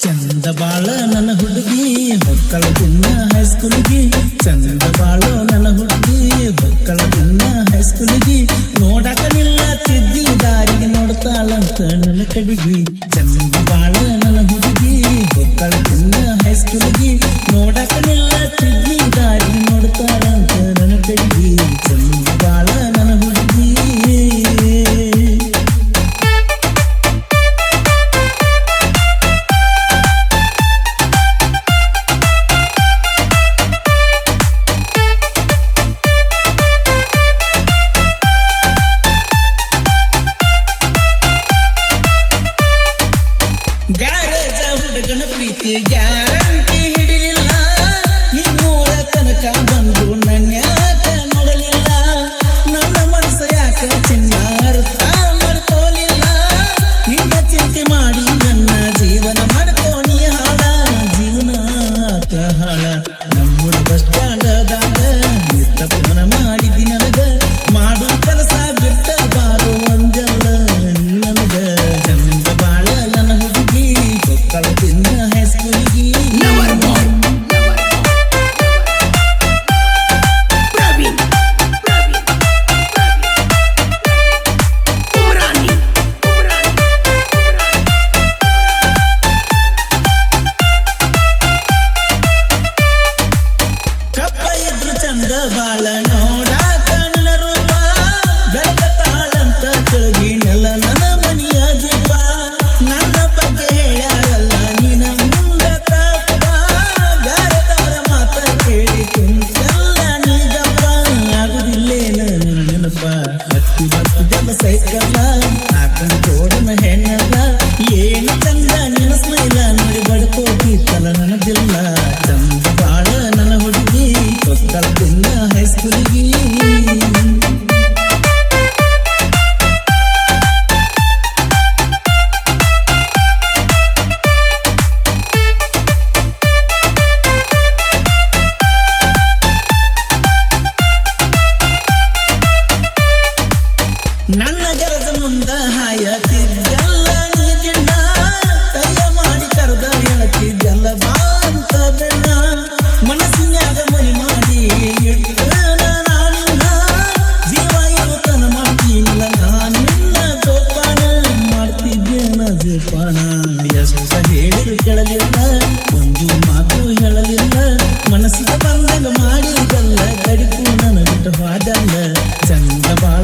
ಚಂದ ಬಾಳ ನನ್ನ ಹುಡುಗಿ ಮಕ್ಕಳ ದಿನ ಹೈಸ್ಕೂಲಿಗೆ ಚಂದ ಬಾಳ ನನ್ನ ಹುಡುಗಿ ಮಕ್ಕಳ ದಿನ ಹೈಸ್ಕೂಲಿಗೆ ನೋಡಕ ನಿಲ್ಲತ್ತಿದ್ದಿ ದಾರಿಗೆ ನೋಡ್ತಾಳಂತ ನನ್ನ ಕಡಿಗಿ ಚಂದ ಬಾಳ ನನ್ನ ಹುಡುಗಿ ಮಕ್ಕಳ ದಿನ ಹೈಸ್ಕೂಲಿಗೆ ನೋಡಕ ನಿಲ್ಲತ್ತಿದ್ದಿ ದಾರಿಗೆ ನೋಡ್ತಾಳಂತ ನನ್ನ ಕಡಿಗಿ ಚಂದ ಬಾಳ ನನ್ನ ಹುಡುಗಿ ಗ್ಯಾರೇಜ ಹುಡುಗನ ಪ್ರೀತಿ ಗ್ಯಾರಂಟಿ ಹಿಡಿಲಿಲ್ಲ ನಿನ್ನೂರ ತನಕ ಬಂದು ನನ್ಯಾಕ ನೋಡಲಿಲ್ಲ ನನ್ನ ಮನಸ್ಸು ಯಾಕ ಚಿನ್ನ ಅರ್ಥ ಮಾಡ್ಕೋಲಿಲ್ಲ ನಿನ್ನ ಚಿಂತೆ ಮಾಡಿ ನನ್ನ ಜೀವನ ಮಾಡ್ಕೋನಿ ಹಾಳ ಜೀವನ ಆತ ಹಾಳ ನಮ್ಮೂರ ಬಸ್ ಸ್ಟ್ಯಾಂಡದಾಗ ನಿತ್ತ ಪುನಃ ಮಾಡಿದಿ ನನಗ ಮಾಡು ಕೆಲಸ ಬಿಟ್ಟ ಬಾರು ಒಂದಲ್ಲ ನನಗ ಚಂದ ಬಾಳ ನನ್ನ ಹುಡುಗಿ ಮಕ್ಕಳ ದಿನ ಹೈಸ್ಕೂಲಿಗೆ ಕಪ್ಪ ಇದ್ರು ಚಂದ ಬಾಳ ನೋಡಾಕ ನನ್ನ ರೂಪ ಬೆಳಕತ್ತಾಳಂತ ಕೆಳಗಿ ನೆಲ ನನ್ನ ಮನೆಯ ದೀಪ ನನ್ನ ಬಗ್ಗೆ ಹೇಳ್ಯಾರಲ್ಲ ನಿನ್ನ ಮುಂದ ತಪ್ಪ ಬ್ಯಾರದವರ ಮಾತ ಕೇಳಿ ಕುಂತಲ್ಲ ನೀಗಪ್ಪ ಆಗುದಿಲ್ಲೇನ ನೆನಪ ಹತ್ತಿ ಬತ್ತು ಜಲ ಸೈಕಲ್ಲ ಹಾಕೊಂಡು ತೋಡನ ಹೆಣ್ಣಲ್ಲ ಏನು ಚಂದ ನಿನ್ನ ಸ್ಮೈಲ ನೋಡಿ ಬಡ್ಕೋತಿತ್ತಲ್ಲ ನನದಿಲ್ಲ ಚಂದ ಬಾಳ ನನ್ನ ಹುಡುಗಿ ಮಕ್ಕಳ ದಿನ ಹೈಸ್ಕೂಲಿಗೆ ನನ್ನ ಗರದ ಮುಂದ ಹಾಯತಿದ್ದಲ್ಲ ನೀ ಗಿಣ್ಣ ಕೈಯ ಮಾಡಿ ಕರೆದ ಹೇಳ್ತಿದ್ದಲ್ಲ ಬಾ ಅಂತ ಬೆಣ್ಣ ಮನಸ್ಸಿನ್ಯಾಗ ಮನಿ ಮಾಡಿ ಇಟ್ಟ ನಾನಿನ್ನ ಜೀವ ಇವತ್ತನ ಮಾಡ್ತೀನಿಲ್ಲ ನಾನಿನ್ನ ಜೋಪಾನ ಮಾಡ್ತಿದ್ದೇನ ಜೋಪಾನ ಎಷ್ಟು ಹೇಳಿದ್ರು ಕೇಳಲಿಲ್ಲ ಒಂದು ಮಾತು ಹೇಳಲಿಲ್ಲ ಮನಸ್ಸಿಗೆ ಬಂದಾಗ ಮಾಡಿದಲ್ಲ ಕಡಿಕು ನನ್ನ ಬಿಟ್ಟು ಹೋದಲ್ಲ ಚಂದ ಬಾಳ